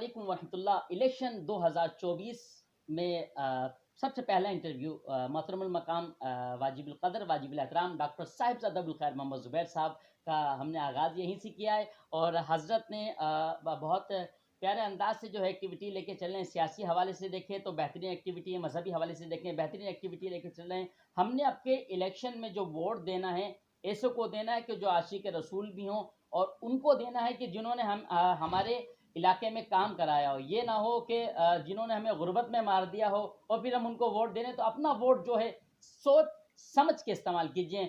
علیکم ورحمۃ اللہ۔ الیکشن 2024 میں سب سے پہلا انٹرویو محترم المقام واجب القدر واجب الاحترام ڈاکٹر صاحبزادہ ابوالخیر محمد زبیر صاحب کا ہم نے آغاز یہیں سے کیا ہے، اور حضرت نے بہت پیارے انداز سے جو ہے ایکٹیویٹی لے کے چل رہے ہیں۔ سیاسی حوالے سے دیکھیں تو بہترین ایکٹیویٹی ہے، مذہبی حوالے سے دیکھیں بہترین ایکٹیویٹی لے کے چل رہے ہیں۔ ہم نے اب کے الیکشن میں جو ووٹ دینا ہے ایسوں کو دینا ہے کہ جو عاشق رسول بھی ہوں، اور ان کو دینا ہے کہ جنہوں نے ہمارے علاقے میں کام کرایا ہو۔ یہ نہ ہو کہ جنہوں نے ہمیں غربت میں مار دیا ہو اور پھر ہم ان کو ووٹ دے رہے ہیں۔ تو اپنا ووٹ جو ہے سوچ سمجھ کے استعمال کیجئے۔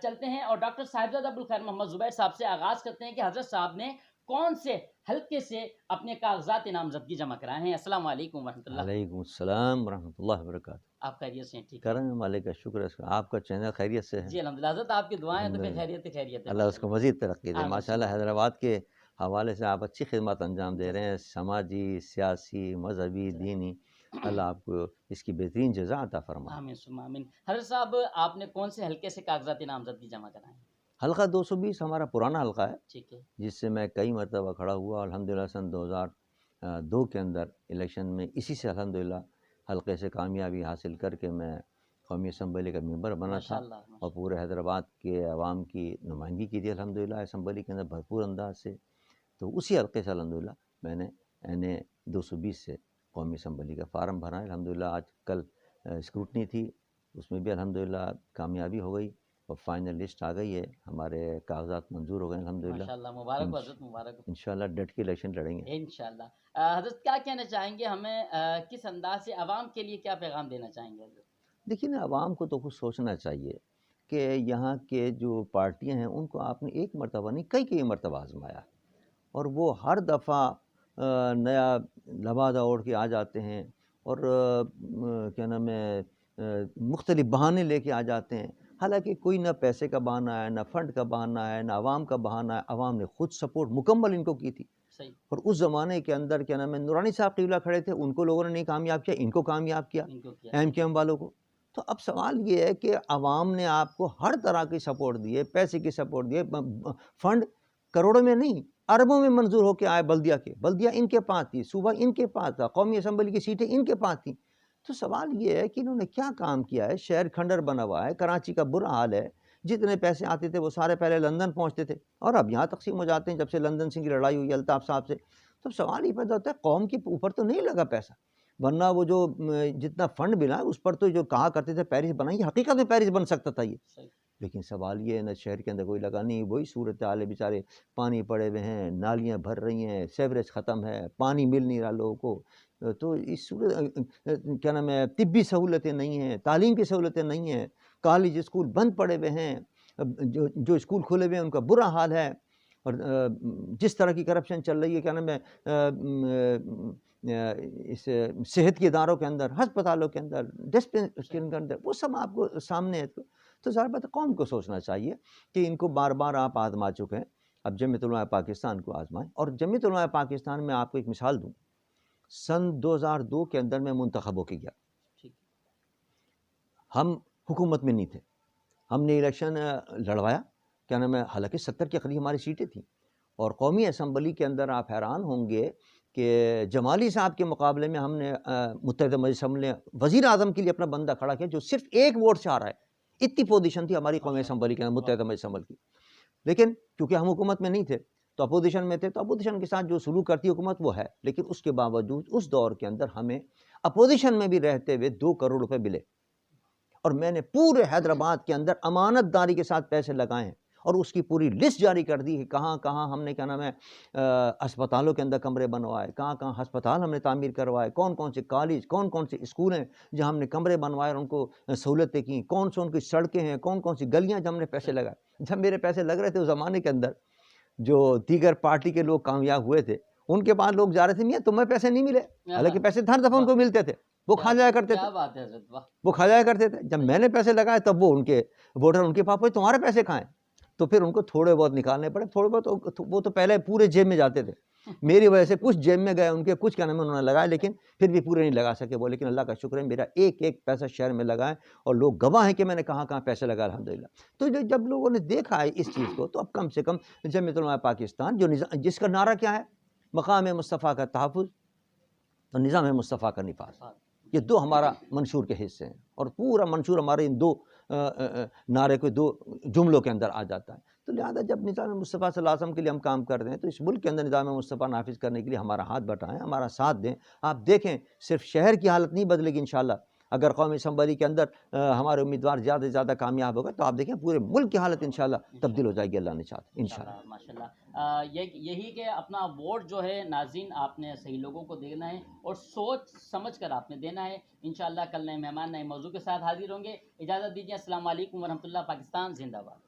چلتے ہیں اور ڈاکٹر صاحبزادہ ابوالخیر محمد زبیر صاحب سے آغاز کرتے ہیں کہ حضرت صاحب نے کون سے حلقے سے اپنے کاغذات نامزدگی جمع کرائے ہیں۔ السلام علیکم ورحمۃ اللہ۔ وعلیکم السلام ورحمۃ اللہ وبرکاتہ۔ آپ خیریت سے ہیں؟ ٹھیک ہے، کرم مالک کا شکر ہے، آپ کا چینل خیریت سے ہے؟ جی الحمدللہ حضرت، آپ کی دعائیں تو پھر خیریت ہے۔ اللہ اس کو مزید ترقی دے۔ آمین۔ ماشاءاللہ حیدرآباد کے حوالے سے آپ اچھی خدمات انجام دے رہے ہیں، سماجی، سیاسی، مذہبی، دینی۔ اللہ آپ کو اس کی بہترین جزا عطا فرمائے۔ آمین ثم آمین۔ حضرت صاحب، آپ نے کون سے حلقے سے کاغذات نامزدگی جمع کرائے ہیں؟ حلقہ 220 ہمارا پرانا حلقہ ہے، ٹھیک ہے، جس سے میں کئی مرتبہ کھڑا ہوا۔ الحمدللہ سن 2002 کے اندر الیکشن میں اسی سے الحمدللہ حلقے سے کامیابی حاصل کر کے میں قومی اسمبلی کا ممبر بنا تھا، اور پورے حیدرآباد کے عوام کی نمائندگی کی تھی الحمدللہ اسمبلی کے اندر بھرپور انداز سے۔ تو اسی حلقے سے الحمدللہ میں نے این 220 سے قومی اسمبلی کا فارم بھرا ہے الحمدللہ۔ آج کل اسکروٹنی تھی، اس میں بھی الحمدللہ کامیابی ہو گئی، اور فائنل لسٹ آ گئی ہے، ہمارے کاغذات منظور ہو گئے الحمدللہ۔ ماشاءاللہ، مبارک ہو حضرت، مبارک ہو۔ انشاءاللہ ڈٹ کے الیکشن لڑیں گے انشاءاللہ۔ حضرت کیا کہنا چاہیں گے ہمیں، کس انداز سے عوام کے لیے کیا پیغام دینا چاہیں گے حضرت؟ دیکھیے نا، عوام کو تو کچھ سوچنا چاہیے کہ یہاں کے جو پارٹیاں ہیں ان کو آپ نے ایک مرتبہ نہیں کئی مرتبہ آزمایا، اور وہ ہر دفعہ نیا لبادہ اوڑھ کے آ جاتے ہیں، اور کیا نام ہے، مختلف بہانے لے کے آ جاتے ہیں۔ حالانکہ کوئی نہ پیسے کا بہانہ ہے، نہ فنڈ کا بہانہ ہے، نہ عوام کا بہانہ ہے۔ عوام نے خود سپورٹ مکمل ان کو کی تھی، صحیح۔ اور اس زمانے کے اندر کیا نام ہے، نورانی صاحب قبلہ کھڑے تھے، ان کو لوگوں نے نہیں کامیاب کیا، ان کو کامیاب کیا، ان کو کیا ایم کیو ایم والوں کو۔ تو اب سوال یہ ہے کہ عوام نے آپ کو ہر طرح کی سپورٹ دی ہے، پیسے کی سپورٹ دی ہے، فنڈ کروڑوں میں نہیں اربوں میں منظور ہو کے آئے بلدیہ ان کے پاس تھی، صوبہ ان کے پاس تھا، قومی اسمبلی کی سیٹیں ان کے پاس تھیں۔ تو سوال یہ ہے کہ انہوں نے کیا کام کیا ہے؟ شہر کھنڈر بنا ہوا ہے، کراچی کا برا حال ہے، جتنے پیسے آتے تھے وہ سارے پہلے لندن پہنچتے تھے، اور اب یہاں تقسیم ہو جاتے ہیں جب سے لندن سے کی لڑائی ہوئی الطاف صاحب سے۔ تو سوال یہ پیدا ہوتا ہے قوم کے اوپر تو نہیں لگا پیسہ، ورنہ وہ جو جتنا فنڈ ملا اس پر تو جو کہا کرتے تھے پیرس بنائیں، حقیقت میں پیرس بن سکتا تھا یہ۔ لیکن سوال یہ ہے نا، شہر کے اندر کوئی لگا نہیں، وہی صورتحال ہے، بیچارے پانی پڑے ہوئے ہیں، نالیاں بھر رہی ہیں، سیوریج ختم ہے، پانی مل نہیں رہا لوگوں کو۔ تو اس صورت کیا نام ہے، طبی سہولتیں نہیں ہیں، تعلیم کی سہولتیں نہیں ہیں، کالج اسکول بند پڑے ہوئے ہیں، جو اسکول کھلے ہوئے ہیں ان کا برا حال ہے، اور جس طرح کی کرپشن چل رہی ہے کیا نام ہے اس صحت کے اداروں کے اندر، ہسپتالوں کے اندر، ڈسپنسری کے اندر، وہ سب آپ کو سامنے ہے۔ تو ظاہر بات ہے قوم کو سوچنا چاہیے کہ ان کو بار بار آپ آزما چکے ہیں، اب جمعیت علماء پاکستان کو آزمائیں۔ اور جمعیت علماء پاکستان میں آپ کو ایک مثال دوں، سن 2002 کے اندر میں منتخب ہو کے گیا، ہم حکومت میں نہیں تھے، ہم نے الیکشن لڑوایا کیا نام ہے، حالانکہ 70 کے قریب ہماری سیٹیں تھیں، اور قومی اسمبلی کے اندر آپ حیران ہوں گے کہ جمالی صاحب کے مقابلے میں ہم نے متحدہ مجلس اسمبلی نے وزیر اعظم کے لیے اپنا بندہ کھڑا کیا جو صرف ایک ووٹ سے آ رہا ہے۔ اتنی پوزیشن تھی ہماری قومی اسمبلی کے اندر، متحدہ مجلس اسمبلی کی۔ لیکن کیونکہ ہم حکومت میں نہیں تھے تو اپوزیشن میں تھے، تو اپوزیشن کے ساتھ جو سلوک کرتی حکومت وہ ہے، لیکن اس کے باوجود اس دور کے اندر ہمیں اپوزیشن میں بھی رہتے ہوئے 2 کروڑ روپے ملے، اور میں نے پورے حیدرآباد کے اندر امانت داری کے ساتھ پیسے لگائے ہیں، اور اس کی پوری لسٹ جاری کر دی ہے، کہاں کہاں ہم نے کیا نام ہے اسپتالوں کے اندر کمرے بنوائے، کہاں کہاں ہسپتال ہم نے تعمیر کروائے، کون کون سے کالج، کون کون سے اسکول ہیں جہاں ہم نے کمرے بنوائے اور ان کو سہولتیں کی، کون سے ان کی سڑکیں ہیں، کون کون سی گلیاں جہاں ہم نے پیسے لگائے۔ جب میرے پیسے لگ رہے تھے اس زمانے کے اندر، جو دیگر پارٹی کے لوگ کامیاب ہوئے تھے ان کے پاس لوگ جا رہے تھے، میاں تمہیں پیسے نہیں ملے، حالانکہ پیسے ہر دفعہ ان کو ملتے تھے، وہ کھا جایا کرتے تھے، وہ کھا جایا کرتے تھے۔ جب میں نے پیسے لگائے تب وہ ان کے ووٹر ان کے پاس پہنچے، تمہارے پیسے کھائیں، تو پھر ان کو تھوڑے بہت نکالنے پڑے، تھوڑے بہت وہ تو پہلے پورے جیب میں جاتے تھے، میری وجہ سے کچھ جیب میں گئے ان کے، کچھ کیا نام ہے انہوں نے لگائے، لیکن پھر بھی پورے نہیں لگا سکے وہ۔ لیکن اللہ کا شکر ہے میرا ایک ایک پیسہ شہر میں لگائے، اور لوگ گواہ ہیں کہ میں نے کہاں کہاں پیسے لگائے الحمدللہ۔ تو جب لوگوں نے دیکھا ہے اس چیز کو، تو اب کم سے کم جمعیت علماء پاکستان جس کا نعرہ کیا ہے، مقام مصطفیٰ کا تحفظ، اور نظام مصطفیٰ کا نفاذ، یہ دو ہمارا منشور کے حصے ہیں، اور پورا منشور ہمارے ان دو نعرے کو دو جملوں کے اندر آ جاتا ہے۔ تو لہٰذا جب نظام مصطفیٰ صلی اللہ علیہ وسلم کے لیے ہم کام کر رہے ہیں تو اس ملک کے اندر نظام مصطفیٰ نافذ کرنے کے لیے ہمارا ہاتھ بٹائیں، ہمارا ساتھ دیں۔ آپ دیکھیں صرف شہر کی حالت نہیں بدلے گی انشاءاللہ، اگر قومی اسمبلی کے اندر ہمارے امیدوار زیادہ سے زیادہ کامیاب ہوگا تو آپ دیکھیں پورے ملک کی حالت انشاءاللہ تبدیل ہو جائے گی، اللہ نے چاہا انشاءاللہ۔ ماشاءاللہ، یہی کہ اپنا ووٹ جو ہے ناظرین آپ نے صحیح لوگوں کو دینا ہے اور سوچ سمجھ کر آپ نے دینا ہے۔ انشاءاللہ کل نئے مہمان نئے موضوع کے ساتھ حاضر ہوں گے۔ اجازت دیجیے، السلام علیکم ورحمۃ اللہ، پاکستان زندہ باد۔